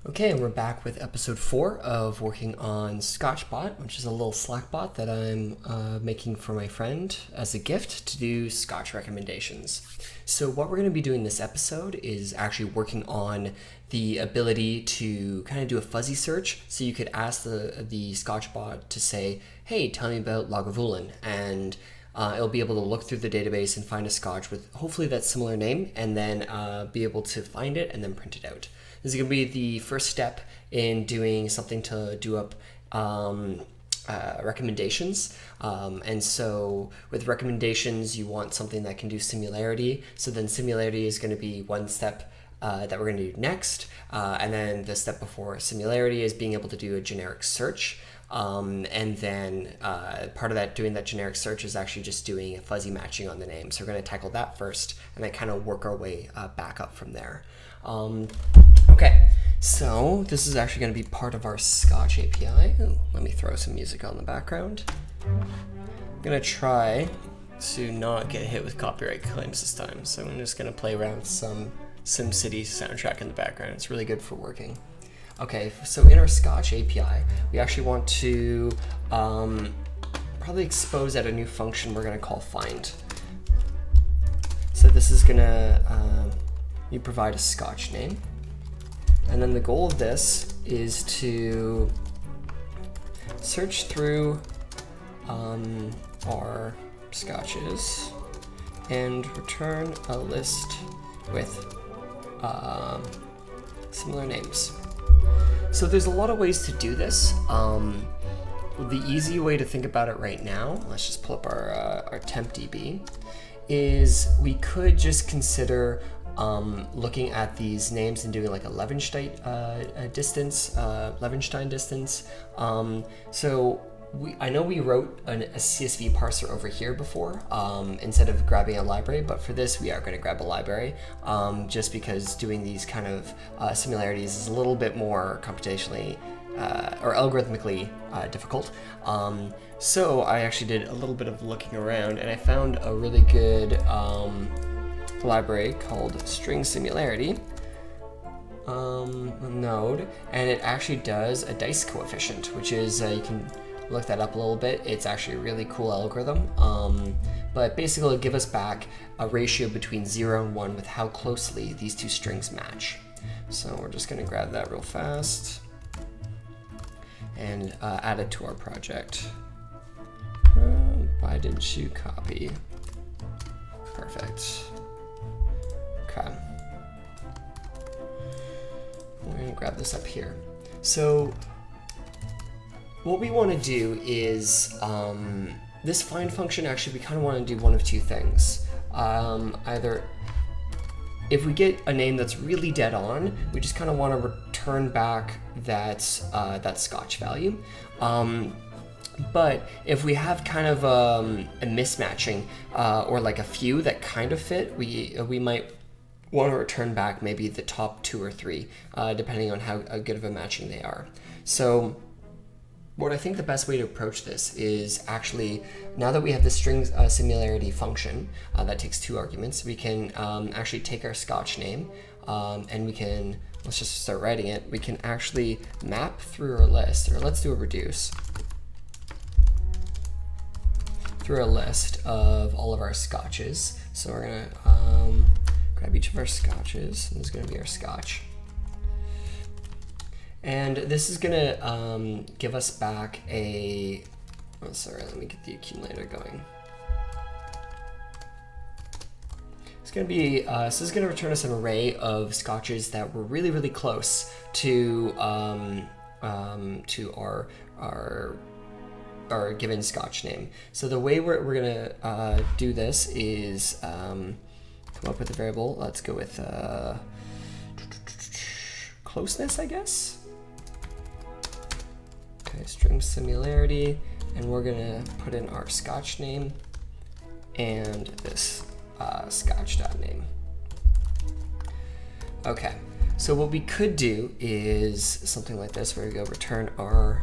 Okay, and we're back with episode 4 of working on Scotchbot, which is a little Slack bot that I'm making for my friend as a gift to do Scotch recommendations. So what we're going to be doing this episode is actually working on the ability to kind of do a fuzzy search. So you could ask the Scotchbot to say, hey, tell me about Lagavulin, and it'll be able to look through the database and find a Scotch with hopefully that similar name, and then be able to find it and then print it out. This is going to be the first step in doing something to do up recommendations. And so with recommendations, you want something that can do similarity. So then similarity is going to be one step that we're going to do next. And then the step before similarity is being able to do a generic search. And then part of that, doing that generic search, is actually just doing a fuzzy matching on the name. So we're going to tackle that first and then kind of work our way back up from there. Okay, so this is actually going to be part of our Scotch API. Ooh, let me throw some music on the background. I'm going to try to not get hit with copyright claims this time. So I'm just going to play around with some SimCity soundtrack in the background. It's really good for working. Okay, so in our Scotch API, we actually want to probably expose out a new function we're going to call find. So this is going to, you provide a Scotch name. And then the goal of this is to search through our Scotches and return a list with similar names. So there's a lot of ways to do this. The easy way to think about it right now, let's just pull up our tempdb, is we could just consider looking at these names and doing like a Levenshtein distance. So I know we wrote a CSV parser over here before instead of grabbing a library, but for this we are going to grab a library just because doing these kind of similarities is a little bit more computationally or algorithmically difficult. So I actually did a little bit of looking around and I found a really good library called string similarity node, and it actually does a dice coefficient, which is you can look that up a little bit. It's actually a really cool algorithm, but basically it'll give us back a ratio between 0 and 1 with how closely these two strings match. So we're just going to grab that real fast and add it to our project. Why didn't you copy? Perfect. Okay. We're going to grab this up here. So what we want to do is this find function, actually we kind of want to do one of two things. Either if we get a name that's really dead on, we just kind of want to return back that Scotch value. But if we have kind of a mismatching or like a few that kind of fit, we might want to return back maybe the top 2 or 3, depending on how good of a matching they are. So what I think the best way to approach this is actually, now that we have the string similarity function that takes 2 arguments, we can actually take our Scotch name and we can, let's just start writing it, we can actually map through our list, or let's do a reduce, through a list of all of our Scotches. So we're going to grab each of our Scotches, and this is going to be our Scotch. And this is going to give us back a, oh sorry, let me get the accumulator going. It's going to be, so this is going to return us an array of Scotches that were really, really close to our given Scotch name. So the way we're going to do this is come up with a variable. Let's go with closeness, I guess. Okay, string similarity, and we're going to put in our Scotch name and this Scotch.name. Okay, so what we could do is something like this, where we go return our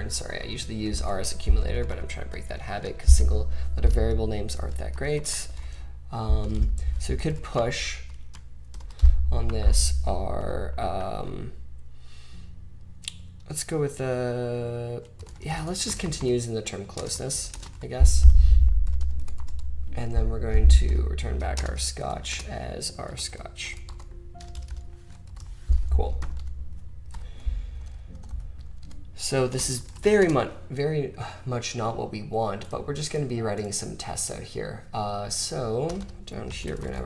sorry, I usually use R as accumulator, but I'm trying to break that habit because single letter variable names aren't that great. So we could push on this are, let's go with yeah, let's just continue using the term closeness, I guess. And then we're going to return back our Scotch as our Scotch. Cool. So this is very much not what we want, but we're just going to be writing some tests out here. So down here we're going to have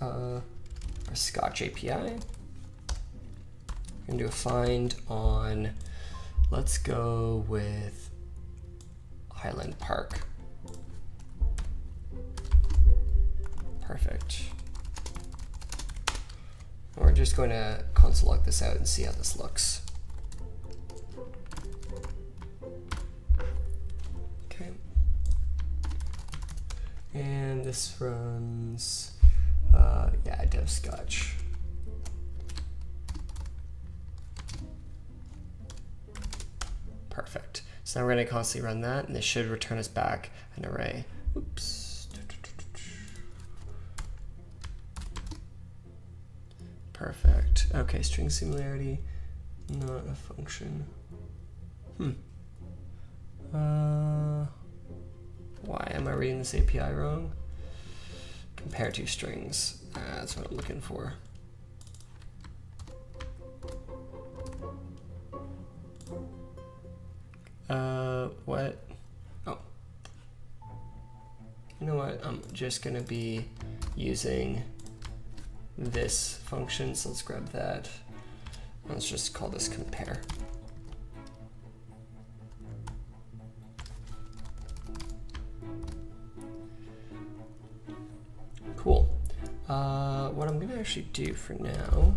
our Scotch API. We're going to do a find on, let's go with Highland Park. Perfect. We're just going to console log this out and see how this looks. Okay. And this runs, yeah, dev Scotch. Perfect. So now we're going to constantly run that, and this should return us back an array. Oops. Perfect. Okay, string similarity, not a function. Why am I reading this API wrong? Compare two strings. That's what I'm looking for. What? Oh. You know what? I'm just gonna be using this function, so let's grab that. Let's just call this compare. Cool. What I'm gonna actually do for now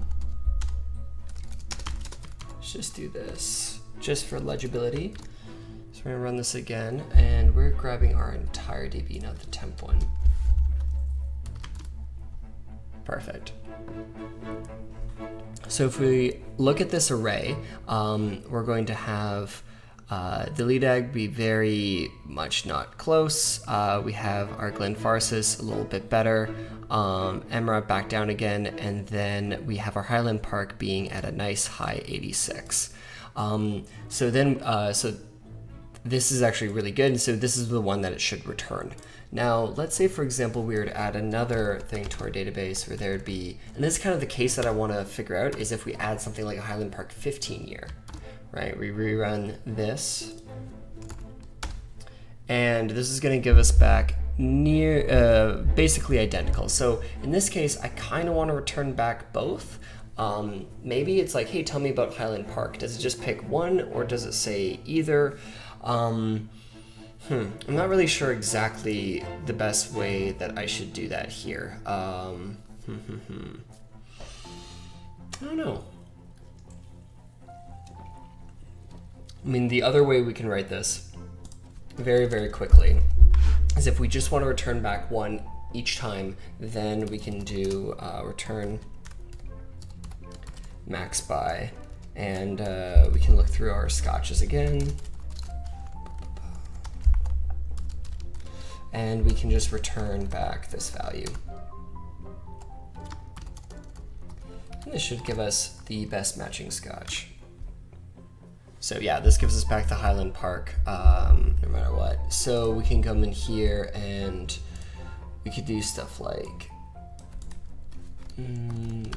is just do this, just for legibility. So we're gonna run this again, and we're grabbing our entire DB, not the temp one. Perfect. So if we look at this array, we're going to have the lead egg be very much not close. We have our Glenfarcis a little bit better, Emerald back down again, and then we have our Highland Park being at a nice high 86. So this is actually really good, and so this is the one that it should return. Now, let's say, for example, we were to add another thing to our database where there would be, and this is kind of the case that I want to figure out, is if we add something like a Highland Park 15 year, right? We rerun this, and this is going to give us back basically identical. So in this case, I kind of want to return back both. Maybe it's like, hey, tell me about Highland Park. Does it just pick one, or does it say either? I'm not really sure exactly the best way that I should do that here. I don't know. I mean, the other way we can write this very, very quickly is if we just want to return back one each time, then we can do return max by, and we can look through our scotches again. And we can just return back this value. And this should give us the best matching scotch. So yeah, this gives us back the Highland Park, no matter what. So we can come in here and we could do stuff like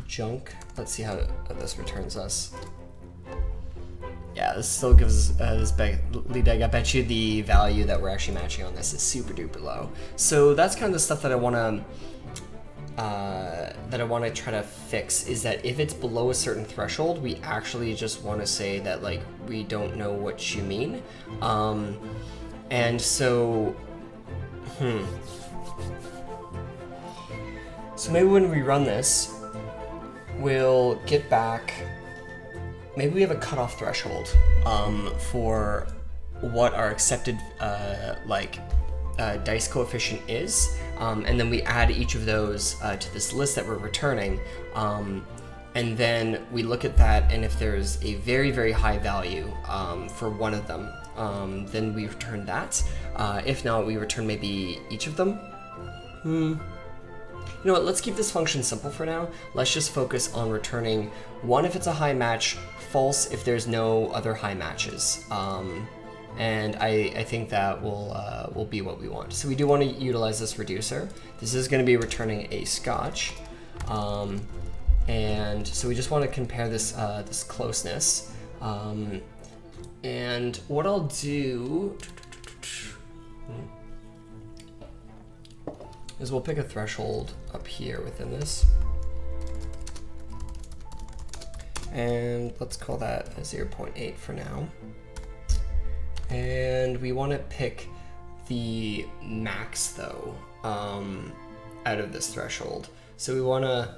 junk. Let's see how this returns us. Yeah, this still gives us this lead egg. I bet you the value that we're actually matching on this is super duper low. So that's kind of the stuff that I want to try to fix, is that if it's below a certain threshold, we actually just want to say that, like, we don't know what you mean. And so, so maybe when we run this, we'll get back. Maybe we have a cutoff threshold for what our accepted dice coefficient is, and then we add each of those to this list that we're returning, and then we look at that, and if there's a very, very high value for one of them, then we return that. If not, we return maybe each of them. You know what, let's keep this function simple for now. Let's just focus on returning 1 if it's a high match, false if there's no other high matches. And I think that will be what we want. So we do want to utilize this reducer. This is going to be returning a Scotch. And so we just want to compare this, this closeness. And what I'll do is we'll pick a threshold up here within this. And let's call that a 0.8 for now. And we want to pick the max though, out of this threshold. So we want to,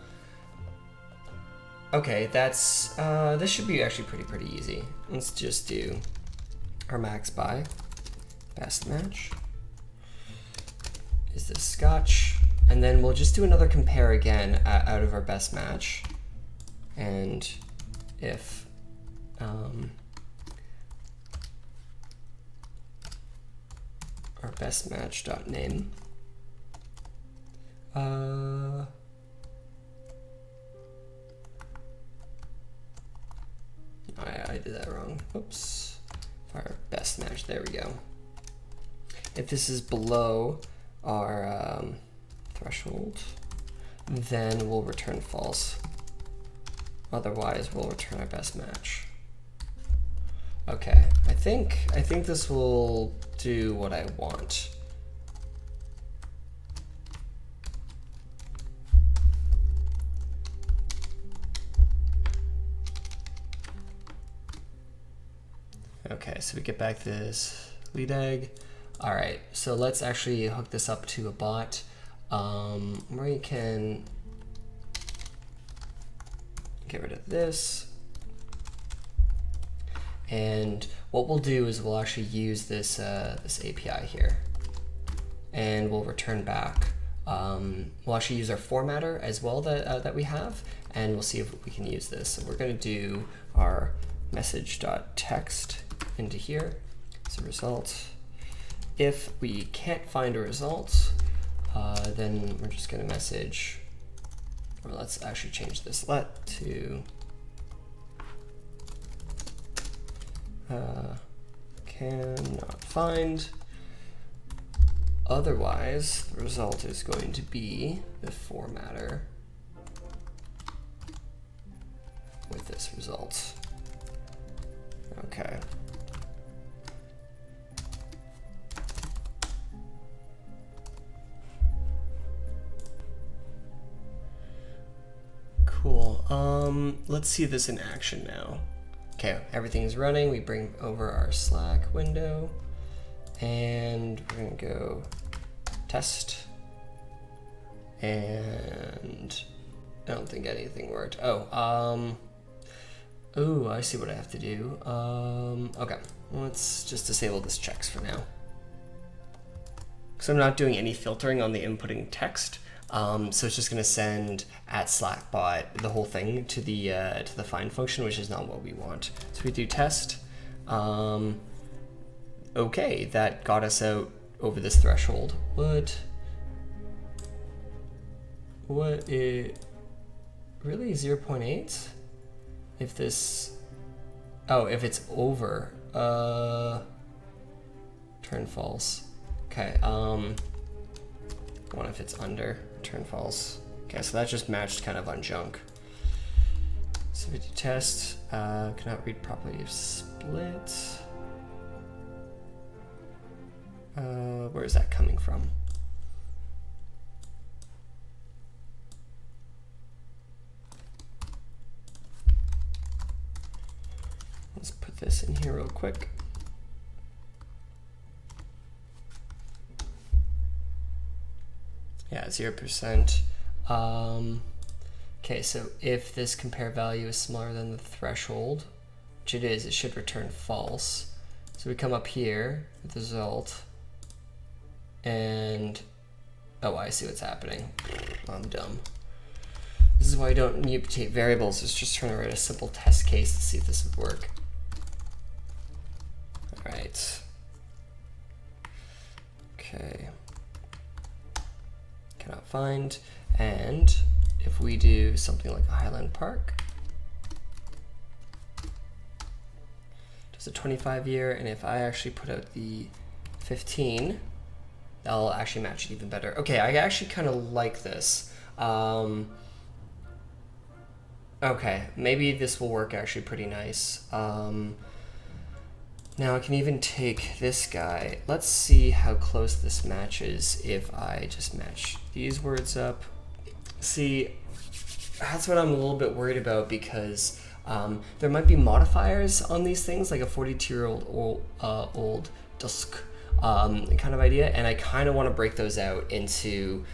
okay, that's, this should be actually pretty easy. Let's just do our max by best match. Is this Scotch? And then we'll just do another compare again out of our best match. And if, our best match dot name, I did that wrong. Oops. Our best match, there we go. If this is below our threshold, then we'll return false. Otherwise, we'll return our best match. Okay, I think this will do what I want. Okay, so we get back this lead egg. All right, so let's actually hook this up to a bot where you can get rid of this. And what we'll do is we'll actually use this, this API here, and we'll return back. We'll actually use our formatter as well that we have, and we'll see if we can use this. So we're going to do our message.text into here. So result. If we can't find a result, then we're just going to message, or let's actually change this let to cannot find. Otherwise, the result is going to be the formatter with this result. Okay. Cool. Let's see this in action now. Okay, everything is running. We bring over our Slack window, and we're gonna go test. And I don't think anything worked. Oh, I see what I have to do. Okay, let's just disable this checks for now. So I'm not doing any filtering on the inputting text. So it's just going to send at Scotchbot the whole thing to the find function, which is not what we want. So we do test. Okay, that got us out over this threshold. What it really 0.8? If this, oh, if it's over, turn false. Okay, what if it's under? Turn false. Okay, so that just matched kind of on junk. So we do test, cannot read property of split. Where is that coming from? Let's put this in here real quick. Yeah, 0%. Okay, so if this compare value is smaller than the threshold, which it is, it should return false. So we come up here with the result, and oh, I see what's happening. I'm dumb. This is why I don't mutate variables. It's just trying to write a simple test case to see if this would work. All right. Okay. Cannot find, And if we do something like a Highland Park, does a 25-year, and if I actually put out the 15, that'll actually match it even better. Okay, I actually kind of like this. Okay, maybe this will work actually pretty nice. Now I can even take this guy. Let's see how close this matches if I just match these words up. See, that's what I'm a little bit worried about, because there might be modifiers on these things, like a 42-year-old old dusk kind of idea, and I kind of want to break those out into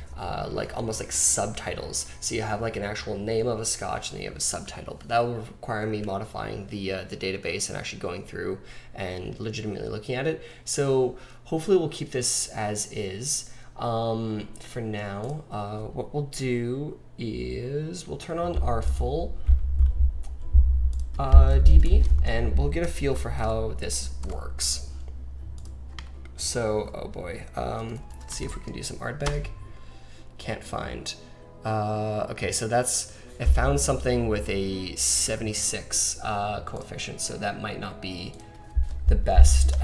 like almost like subtitles. So you have like an actual name of a Scotch and then you have a subtitle, but that will require me modifying the database and actually going through and legitimately looking at it. So hopefully we'll keep this as is. For now, what we'll do is we'll turn on our full DB and we'll get a feel for how this works. So, oh boy, let's see if we can do some Ardbeg. Can't find. Okay, so it found something with a 76 coefficient, so that might not be the best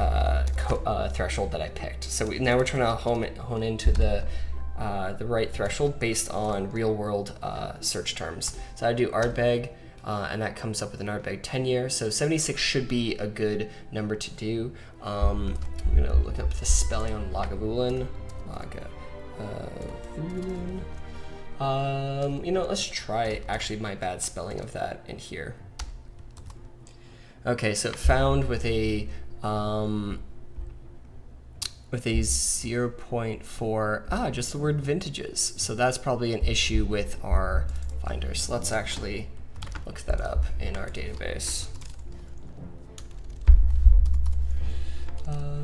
threshold that I picked. So now we're trying to hone into the right threshold based on real world search terms. So I do Ardbeg, and that comes up with an Ardbeg 10-year. So 76 should be a good number to do. I'm gonna look up the spelling on Lagavulin. You know, let's try actually my bad spelling of that in here. Okay, so found with a 0.4, just the word vintages. So that's probably an issue with our finder. So let's actually look that up in our database.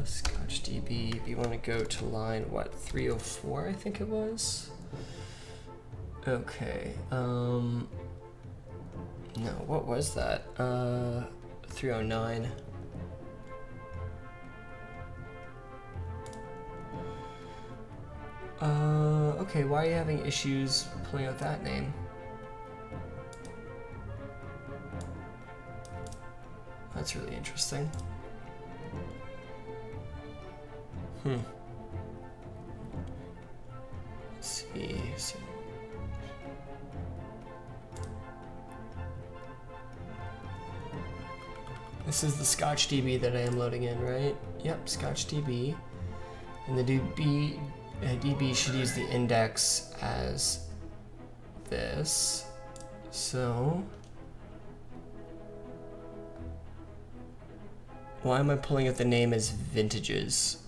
ScotchDB, if you want to go to line, what, 304, I think it was? Okay, no, what was that? 309. Okay, why are you having issues pulling out that name? That's really interesting. Let's see. This is the ScotchDB that I am loading in, right? Yep, ScotchDB. And the DB should use the index as this. So why am I pulling out the name as vintages?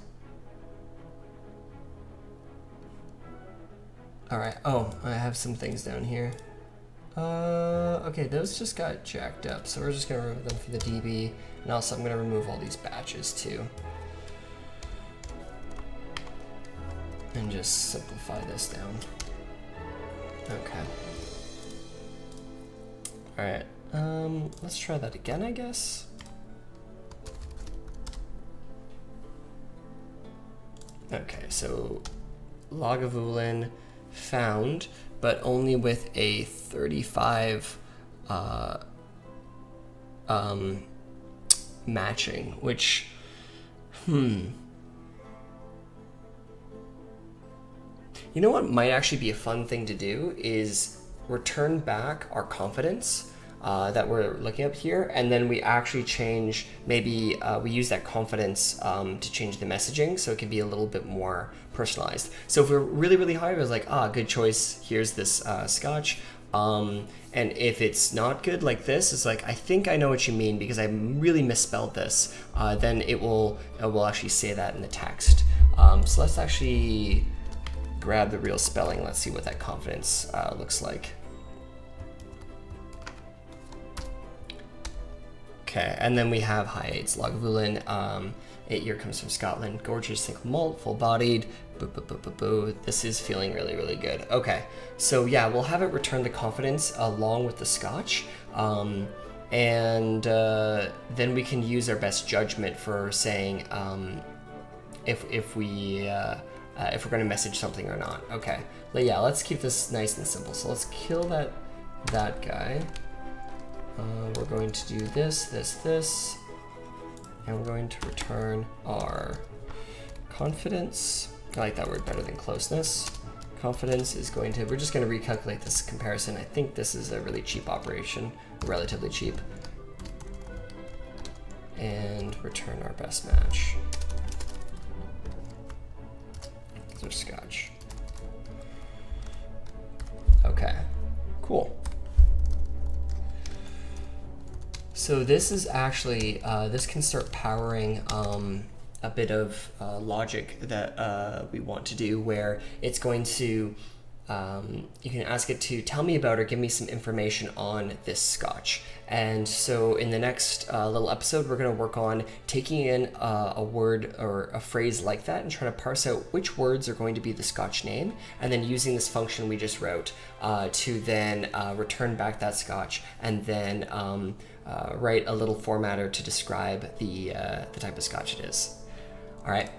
All right, oh, I have some things down here. Okay, those just got jacked up, so we're just gonna remove them from the DB, and also I'm gonna remove all these batches too. And just simplify this down. Okay. All right, let's try that again, I guess. Okay, so Lagavulin found, but only with a 35 matching, which, you know what might actually be a fun thing to do is return back our confidence that we're looking up here, and then we actually change, maybe we use that confidence to change the messaging so it can be a little bit more personalized. So if we're really, really high, it was like, good choice, here's this Scotch. And if it's not good like this, it's like, I think I know what you mean because I really misspelled this, then it will actually say that in the text. So let's actually grab the real spelling. Let's see what that confidence looks like. Okay, and then we have high 8s, Lagavulin, 8-year comes from Scotland, gorgeous single malt, full-bodied, This is feeling really, really good. Okay, so yeah, we'll have it return the confidence along with the Scotch, and then we can use our best judgment for saying if we if we're going to message something or not. Okay, but yeah, let's keep this nice and simple. So let's kill that guy. We're going to do this, and we're going to return our confidence. I like that word better than closeness. Confidence is going to, we're just going to recalculate this comparison. I think this is a really cheap operation, relatively cheap. And return our best match. So Scotch. Okay, cool. So this is actually, this can start powering a bit of logic that we want to do, where it's going to, you can ask it to tell me about or give me some information on this Scotch. And so in the next little episode, we're going to work on taking in a word or a phrase like that and trying to parse out which words are going to be the Scotch name, and then using this function we just wrote to then return back that Scotch, and then write a little formatter to describe the type of Scotch it is. All right.